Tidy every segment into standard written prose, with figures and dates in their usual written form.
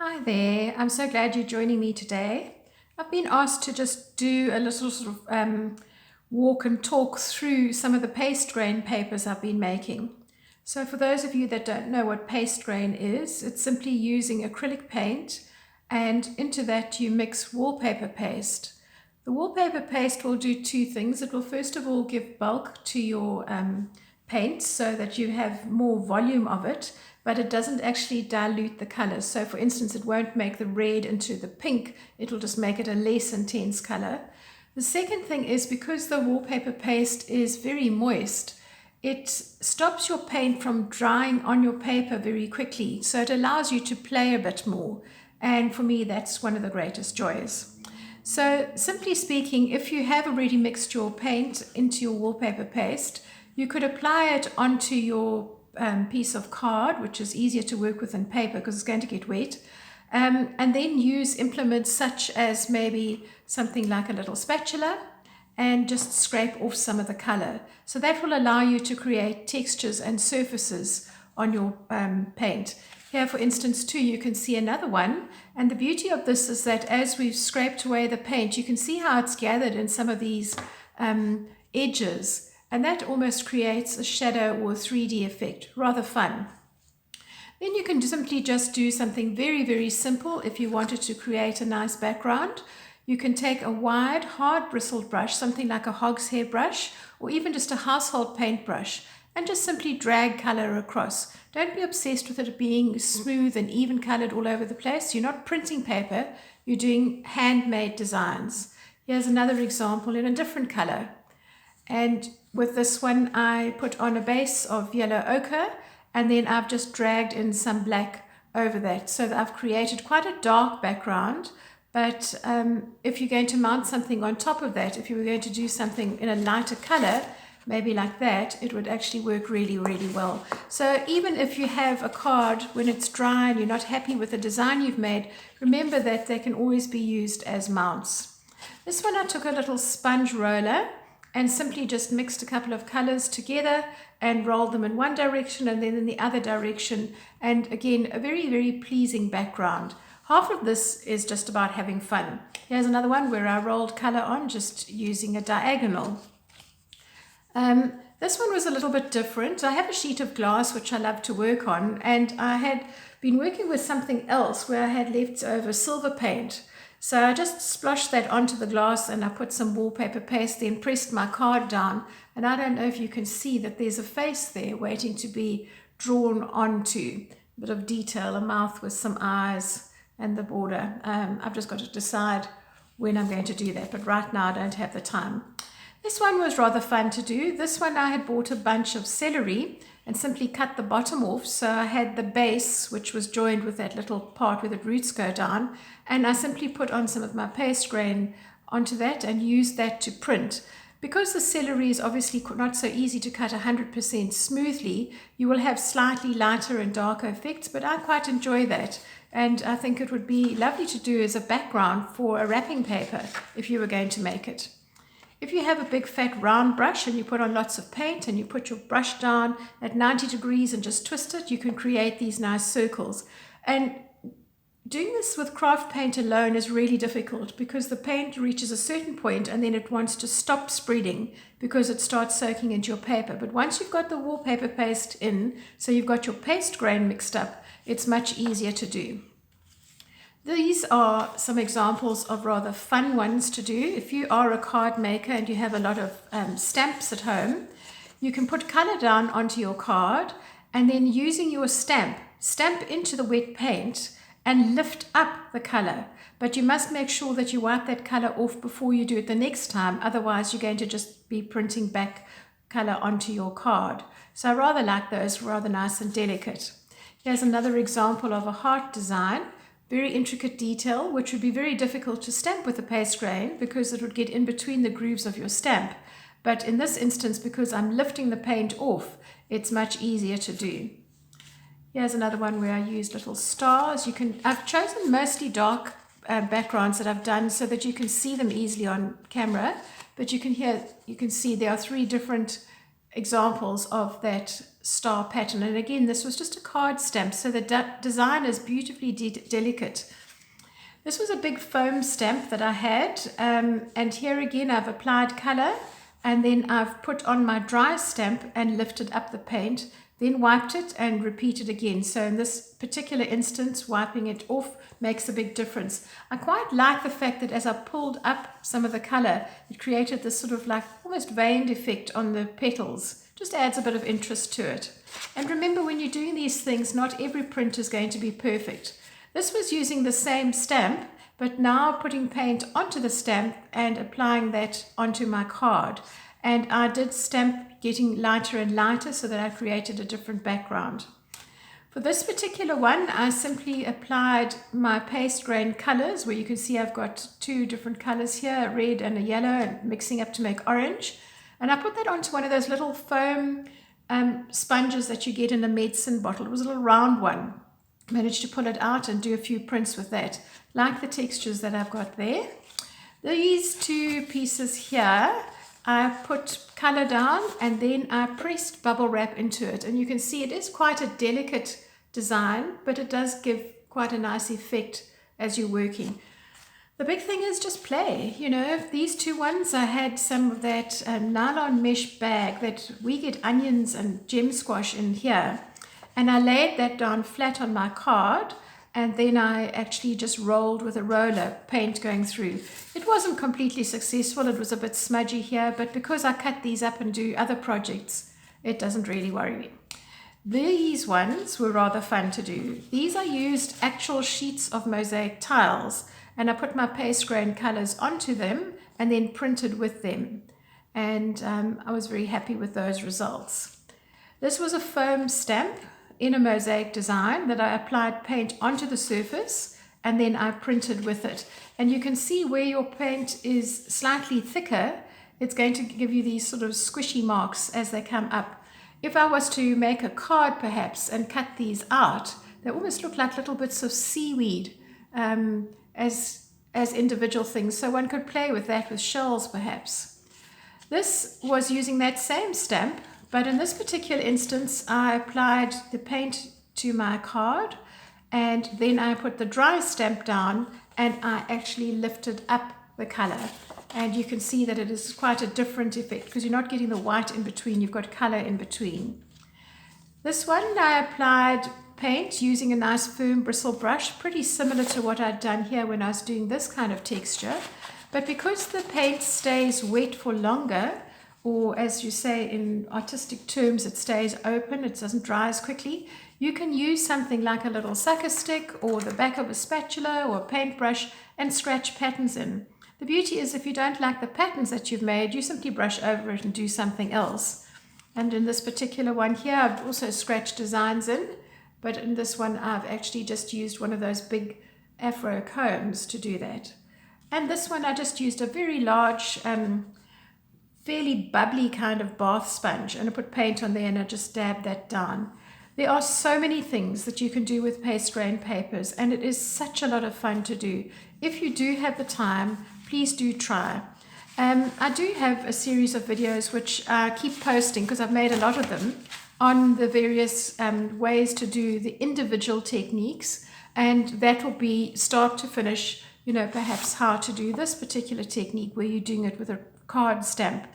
Hi there, I'm so glad you're joining me today. I've been asked to just do a little sort of walk and talk through some of the paste grain papers I've been making. So for those of you that don't know what paste grain is, it's simply using acrylic paint, and into that you mix wallpaper paste. The wallpaper paste will do two things. It will first of all give bulk to your paint so that you have more volume of it, but it doesn't actually dilute the colors. So for instance, it won't make the red into the pink, it will just make it a less intense color. The second thing is, because the wallpaper paste is very moist, it stops your paint from drying on your paper very quickly, so it allows you to play a bit more, and for me that's one of the greatest joys. So simply speaking, if you have already mixed your paint into your wallpaper paste, you could apply it onto your piece of card, which is easier to work with than paper because it's going to get wet, and then use implements such as maybe something like a little spatula and just scrape off some of the color. So that will allow you to create textures and surfaces on your paint. Here, for instance, too, you can see another one, and the beauty of this is that as we've scraped away the paint, you can see how it's gathered in some of these edges, and that almost creates a shadow or a 3D effect. Rather fun. Then you can simply just do something very, very simple. If you wanted to create a nice background, you can take a wide, hard bristled brush, something like a hogshair brush, or even just a household paintbrush, and just simply drag color across. Don't be obsessed with it being smooth and even colored all over the place. You're not printing paper, you're doing handmade designs. Here's another example in a different color. And with this one, I put on a base of yellow ochre, and then I've just dragged in some black over that, so that I've created quite a dark background. But if you're going to mount something on top of that, if you were going to do something in a lighter color, maybe like that, it would actually work really, really well. So even if you have a card, when it's dry and you're not happy with the design you've made, remember that they can always be used as mounts. This one, I took a little sponge roller and simply just mixed a couple of colors together and rolled them in one direction and then in the other direction. And again, a very, very pleasing background. Half of this is just about having fun. Here's another one where I rolled color on, just using a diagonal. This one was a little bit different. I have a sheet of glass which I love to work on, and I had been working with something else where I had left over silver paint. So I just splashed that onto the glass and I put some wallpaper paste, then pressed my card down, and I don't know if you can see that there's a face there waiting to be drawn onto. A bit of detail, a mouth with some eyes and the border. I've just got to decide when I'm going to do that, but right now I don't have the time. This one was rather fun to do. This one, I had bought a bunch of celery and simply cut the bottom off. So I had the base, which was joined with that little part where the roots go down, and I simply put on some of my paste grain onto that and used that to print. Because the celery is obviously not so easy to cut 100% smoothly, you will have slightly lighter and darker effects, but I quite enjoy that. And I think it would be lovely to do as a background for a wrapping paper if you were going to make it. If you have a big fat round brush and you put on lots of paint and you put your brush down at 90 degrees and just twist it, you can create these nice circles. And doing this with craft paint alone is really difficult because the paint reaches a certain point and then it wants to stop spreading because it starts soaking into your paper. But once you've got the wallpaper paste in, so you've got your paste grain mixed up, it's much easier to do. These are some examples of rather fun ones to do. If you are a card maker and you have a lot of stamps at home, you can put color down onto your card and then using your stamp into the wet paint and lift up the color. But you must make sure that you wipe that color off before you do it the next time. Otherwise, you're going to just be printing back color onto your card. So I rather like those, rather nice and delicate. Here's another example of a heart design. Very intricate detail, which would be very difficult to stamp with a paste grain because it would get in between the grooves of your stamp. But in this instance, because I'm lifting the paint off, it's much easier to do. Here's another one where I used little stars. I've chosen mostly dark backgrounds that I've done so that you can see them easily on camera. But you can see there are three different examples of that star pattern. And again, this was just a card stamp, so the design is beautifully delicate. This was a big foam stamp that I had, and here again I've applied color, and then I've put on my dry stamp and lifted up the paint, then wiped it and repeated again. So in this particular instance, wiping it off makes a big difference. I quite like the fact that as I pulled up some of the color, it created this sort of like almost veined effect on the petals. Just adds a bit of interest to it. And remember, when you're doing these things, not every print is going to be perfect. This was using the same stamp, but now putting paint onto the stamp and applying that onto my card. And I did stamp getting lighter and lighter so that I created a different background. For this particular one, I simply applied my paste grain colors, where you can see I've got two different colors here, a red and a yellow, and mixing up to make orange. And I put that onto one of those little foam sponges that you get in a medicine bottle. It was a little round one. Managed to pull it out and do a few prints with that. Like the textures that I've got there. These two pieces here, I put color down and then I pressed bubble wrap into it. And you can see it is quite a delicate design, but it does give quite a nice effect as you're working. The big thing is just play. You know, these two ones, I had some of that nylon mesh bag that we get onions and gem squash in here. And I laid that down flat on my card, and then I actually just rolled with a roller, paint going through. It wasn't completely successful, it was a bit smudgy here, but because I cut these up and do other projects, it doesn't really worry me. These ones were rather fun to do. These I used actual sheets of Mosaic tiles, and I put my paste grain colors onto them and then printed with them. And I was very happy with those results. This was a foam stamp in a mosaic design that I applied paint onto the surface and then I printed with it. And you can see where your paint is slightly thicker, it's going to give you these sort of squishy marks as they come up. If I was to make a card perhaps and cut these out, they almost look like little bits of seaweed as individual things. So one could play with that with shells perhaps. This was using that same stamp, but in this particular instance, I applied the paint to my card and then I put the dry stamp down and I actually lifted up the color. And you can see that it is quite a different effect because you're not getting the white in between, you've got color in between. This one I applied paint using a nice firm bristle brush, pretty similar to what I'd done here when I was doing this kind of texture. But because the paint stays wet for longer, or as you say in artistic terms, it stays open, it doesn't dry as quickly, you can use something like a little sucker stick or the back of a spatula or a paintbrush and scratch patterns in. The beauty is if you don't like the patterns that you've made, you simply brush over it and do something else. And in this particular one here, I've also scratched designs in, but in this one I've actually just used one of those big afro combs to do that. And this one I just used a very large fairly bubbly kind of bath sponge, and I put paint on there and I just dabbed that down. There are so many things that you can do with paste grain papers, and it is such a lot of fun to do. If you do have the time, please do try. I do have a series of videos which I keep posting because I've made a lot of them on the various ways to do the individual techniques, and that will be start to finish, you know, perhaps how to do this particular technique where you're doing it with a card stamp.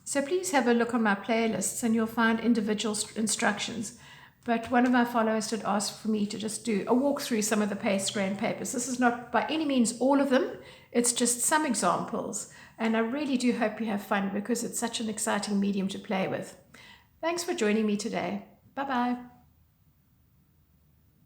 So please have a look on my playlists and you'll find individual instructions. But one of my followers did ask for me to just do a walk through some of the paste grain papers. This is not by any means all of them, it's just some examples. And I really do hope you have fun because it's such an exciting medium to play with. Thanks for joining me today. Bye-bye.